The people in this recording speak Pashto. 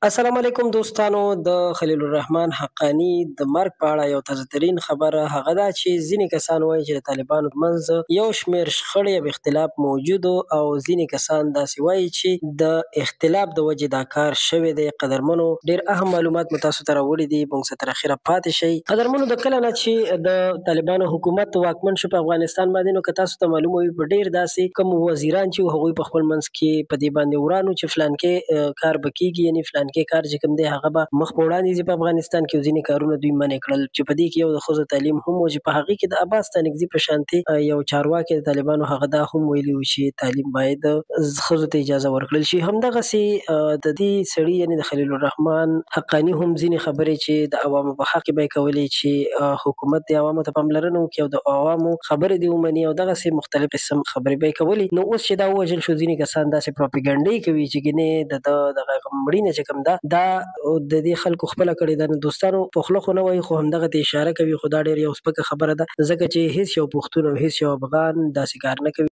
السلام علیکم دوستانو. د خلیل الرحمن حقانی د مرګ په اړه یو تازه ترین خبره هغه ده چې ځینې کسان وایي چې د طالبانو ترمنځ یو شمېر شخړې او اختلاف موجود و او ځینې کسان داسې وایي چې د اختلاف د وجې دا کار شوی دی. قدرمنو، ډېر اهم معلومات مو تاسو ته راوړي دي، موږ سره تر اخره پاتې شئ. قدرمنو، د کله نه چې د طالبانو حکومت واکمن شو په افغانستان باندې، نو که تاسو ته معلومه وي په ډېر داسې کوم وزیران چې هغوی په خپل منځ کې په دې باندې ورانو چې فلانکې کار به کېږي، یعنې فلانکې کار چې کوم دی هغه به مخ په وړاندې ځي په افغانستان کې، او ځینې کارونه دوی منع کړل چې په دې کې یو د ښځو تعلیم هم و چې په هغې کې د عباس ستانکزي په شانتې یو چارواکی د طالبانو هغه دا هم ویلي و چې تعلیم باید ښځو ته اجازه ورکړل شي. همدغسې د دې سړي یعنې د خلیل الرحمن حقاني هم ځینې خبرې چې د عوامو په حق کې به یې کولې چې حکومت دې عوامو ته پاملرنه وکړي او د عوامو خبرې دې ومني، او دغسې مختلف قسم خبرې به یې کولې. نو اوس چې دا ووژل شو، ځینې کسان داسې پروپیګنډې کوي چې ګنې د دغه مړینه چې کوم ده دا د دې خلکو خپله کړې ده. نو دوستانو، په خوله خو نه وایي، خو همدغه ته اشاره کوي، خو دا ډېر یو سپکه خبره ده، ځکه چې هېڅ یو پښتون او هېڅ یو افغان داسې کار نه کوي.